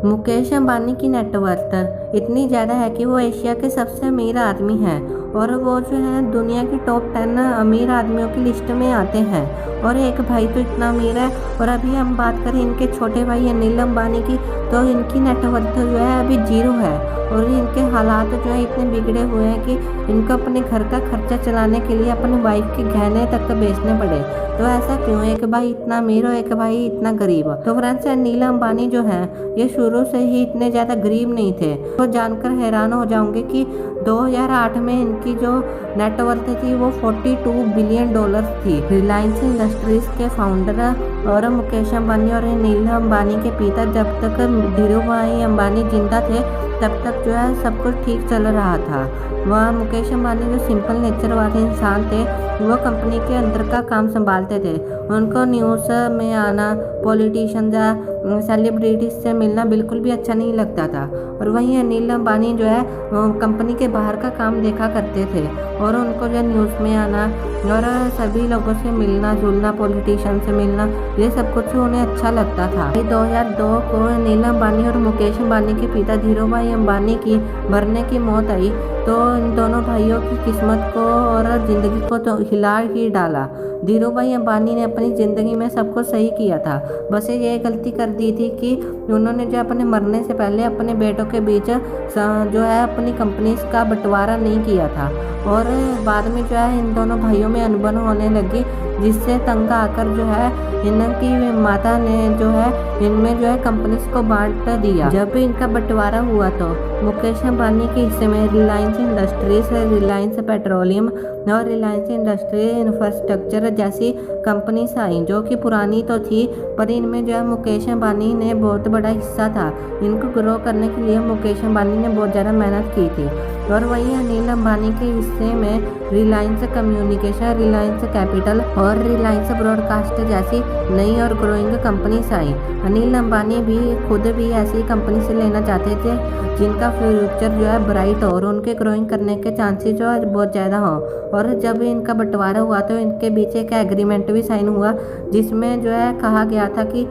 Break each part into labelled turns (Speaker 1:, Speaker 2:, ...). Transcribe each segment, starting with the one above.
Speaker 1: मुकेश अंबानी की नेटवर्थ इतनी ज़्यादा है कि वो एशिया के सबसे अमीर आदमी हैं और वो जो है दुनिया की टॉप 10 अमीर आदमियों की लिस्ट में आते हैं। और एक भाई तो इतना अमीर है। और अभी हम बात करें इनके छोटे भाई अनिल अंबानी की, तो इनकी नेटवर्थ जो है अभी 0 है। और इनके हालात जो है इतने बिगड़े हुए हैं कि इनको अपने घर का खर्चा चलाने के लिए अपनी वाइफ के गहने तक बेचने पड़े। तो ऐसा क्यों, एक भाई इतना अमीर और एक भाई इतना गरीब। तो फ्रेंड्स, अनिल अंबानी जो है ये शुरू से ही इतने ज़्यादा गरीब नहीं थे। तो जानकर हैरान हो जाओगे कि 2008 में इनकी जो नेटवर्थ थी वो $42 बिलियन थी। रिलायंस इंडस्ट्रीज के फाउंडर और मुकेश अंबानी और अनिल अंबानी के पिता जब तक धीरूभाई अंबानी जिंदा थे तब तक जो है सब कुछ ठीक चल रहा था। वह मुकेश अंबानी जो सिंपल नेचर वाले इंसान थे, वो कंपनी के अंदर का काम संभालते थे। उनको न्यूज़ में आना, पॉलिटिशियन या सेलिब्रिटीज से मिलना बिल्कुल भी अच्छा नहीं लगता था। और वहीं अनिल अंबानी जो है कंपनी के बाहर का काम देखा करते थे और उनको जो न्यूज़ में आना और सभी लोगों से मिलना जुलना, पॉलिटिशियन से मिलना, ये सब कुछ उन्हें अच्छा लगता था। 2002 को अनिल अंबानी और मुकेश अंबानी के पिता धीरूभाई अंबानी की मरने की मौत आई तो इन दोनों भाइयों की किस्मत को और ज़िंदगी को तो हिला ही डाला। धीरूभाई अंबानी ने अपनी ज़िंदगी में सब कुछ सही किया था, बस ये गलती कर दी थी कि उन्होंने जो अपने मरने से पहले अपने बेटों के बीच जो है अपनी कंपनीज का बंटवारा नहीं किया था। और बाद में जो है इन दोनों भाइयों में अनबन होने लगी, जिससे तंग आकर जो है इनकी माता ने जो है इनमें जो है कंपनीज को बांट दिया। जब इनका बंटवारा हुआ तो मुकेश अंबानी के हिस्से में रिलायंस इंडस्ट्रीज, रिलायंस पेट्रोलियम और रिलायंस इंडस्ट्री इंफ्रास्ट्रक्चर जैसी कंपनीज आई, जो कि पुरानी तो थी पर इनमें जो है मुकेश अंबानी ने बहुत बड़ा हिस्सा था। इनको ग्रो करने के लिए मुकेश अंबानी ने बहुत ज़्यादा मेहनत की थी। और वहीं अनिल अंबानी के हिस्से में रिलायंस कम्युनिकेशन, रिलायंस कैपिटल और रिलायंस ब्रॉडकास्ट जैसी नई और ग्रोइंग कंपनीज आई। अनिल अंबानी भी खुद भी ऐसी कंपनी से लेना चाहते थे जिनका फ्यूचर जो है ब्राइट हो और उनके ग्रोइंग करने के चांसेस जो है बहुत ज़्यादा हो। और जब इनका बंटवारा हुआ तो इनके बीच एक एग्रीमेंट भी साइन हुआ जिसमें जो है कहा गया था कि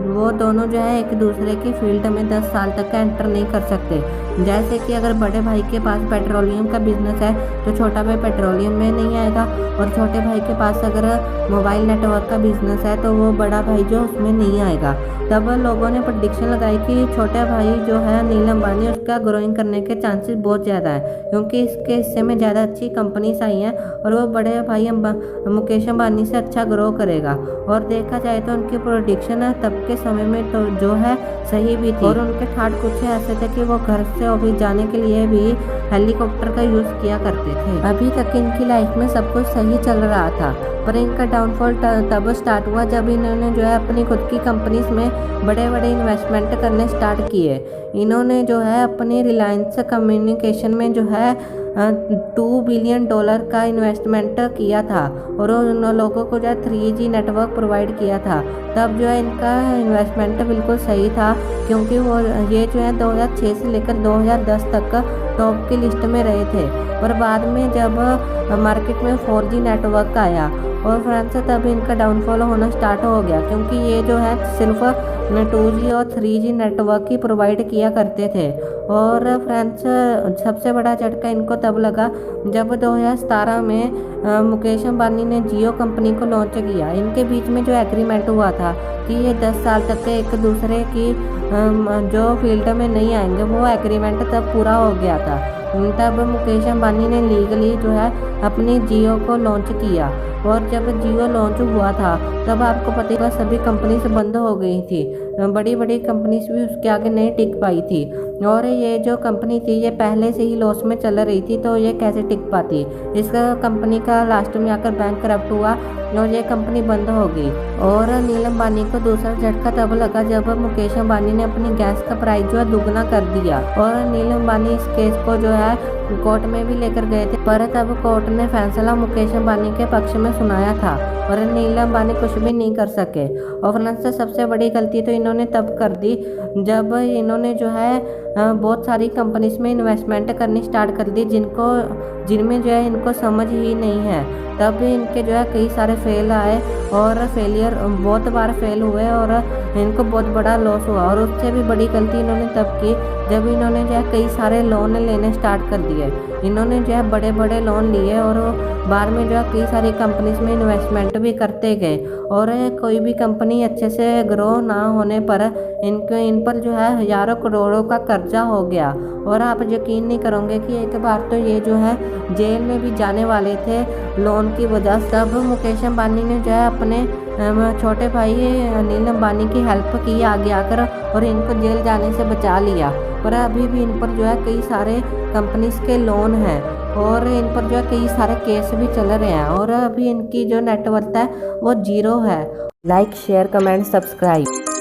Speaker 1: वो दोनों जो है एक दूसरे की फील्ड में 10 साल तक एंटर नहीं कर सकते। जैसे कि अगर बड़े भाई के पास पेट्रोलियम का बिजनेस है तो छोटा भाई पेट्रोलियम में नहीं आएगा, और छोटे भाई के पास अगर मोबाइल नेटवर्क का बिजनेस है तो वो बड़ा भाई जो उसमें नहीं आएगा। तब लोगों ने प्रेडिक्शन लगाई कि छोटा भाई जो है अनिल अंबानी, उसका ग्रोइंग करने के चांसेस बहुत ज़्यादा है क्योंकि इसके हिस्से में ज़्यादा अच्छी कंपनीज आई हैं और वो बड़े भाई मुकेश अंबानी से अच्छा ग्रो करेगा। और देखा जाए तो उनकी प्रेडिक्शन तब के समय में तो जो है सही भी थी। और उनके ठाट कुछ ऐसे थे कि वो घर से ऑफिस जाने के लिए भी हेलीकॉप्टर का यूज़ किया करते थे। अभी तक इनकी लाइफ में सब कुछ सही चल रहा था, पर इनका डाउनफॉल तब स्टार्ट हुआ जब इन्होंने जो है अपनी खुद की कंपनीज में बड़े बड़े इन्वेस्टमेंट करने स्टार्ट किए। इन्होंने जो है अपनी रिलायंस कम्युनिकेशन में जो है $2 बिलियन का इन्वेस्टमेंट किया था और उन लोगों को जो है 3G नेटवर्क प्रोवाइड किया था। तब जो है इनका इन्वेस्टमेंट बिल्कुल सही था क्योंकि वो ये जो है 2006 से लेकर 2010 तक टॉप की लिस्ट में रहे थे। पर बाद में जब मार्केट में 4G नेटवर्क आया और फ्रेंड्स तब इनका डाउनफॉल होना स्टार्ट हो गया क्योंकि ये जो है सिर्फ 2G और 3G नेटवर्क ही प्रोवाइड किया करते थे। और फ्रेंड्स सबसे बड़ा झटका इनको तब लगा जब 2017 में मुकेश अंबानी ने जियो कंपनी को लॉन्च किया। इनके बीच में जो एग्रीमेंट हुआ था कि ये 10 साल तक के एक दूसरे की जो फील्ड में नहीं आएंगे, वो एग्रीमेंट तब पूरा हो गया था। तब मुकेश अंबानी ने लीगली जो है अपनी जियो को लॉन्च किया। और जब जियो लॉन्च हुआ था तब आपको पता है सभी कंपनीज बंद हो गई थी, बड़ी बड़ी कंपनीज भी उसके आगे नहीं टिक पाई थी। और ये जो कंपनी थी ये पहले से ही लॉस में चल रही थी तो ये कैसे टिक पाती। इसका कंपनी का लास्ट में आकर बैंक करप्ट हुआ और ये कंपनी बंद हो गई। और अनिल अंबानी को दूसरा झटका तब लगा जब मुकेश अंबानी ने अपनी गैस का प्राइस जो है दुगना कर दिया। और अनिल अंबानी इस केस को जो है कोर्ट में भी लेकर गए थे, पर तब कोर्ट ने फैसला मुकेश अंबानी के पक्ष में सुनाया था और नीलम अंबानी कुछ भी नहीं कर सके। और फ्रेंड्स, सबसे बड़ी गलती तो इन्होंने तब कर दी जब इन्होंने जो है बहुत सारी कंपनीज में इन्वेस्टमेंट करनी स्टार्ट कर दी जिनमें जो है इनको समझ ही नहीं है। तब इनके जो है कई सारे फेल आए और फेलियर बहुत बार फेल हुए और इनको बहुत बड़ा लॉस हुआ। और उससे भी बड़ी गलती इन्होंने तब की जब इन्होंने जो है कई सारे लोन लेने स्टार्ट कर दिए। इन्होंने जो है बड़े बड़े लोन लिए और बाद में जो है कई सारी कंपनीज में इन्वेस्टमेंट भी करते गए और कोई भी कंपनी अच्छे से ग्रो ना होने पर इन पर जो है हज़ारों करोड़ों का कर्जा हो गया। और आप यकीन नहीं करोगे कि एक बार तो ये जो है जेल में भी जाने वाले थे लोन की वजह से। तब मुकेश अंबानी ने जो है अपने छोटे भाई अनिल अंबानी की हेल्प की आगे आकर और इनको जेल जाने से बचा लिया। पर अभी भी इन पर जो है कई सारे कंपनीज के लोन हैं और इन पर जो है कई सारे केस भी चल रहे हैं और अभी इनकी जो नेटवर्थ है वो 0 है। Like, share, comment, subscribe.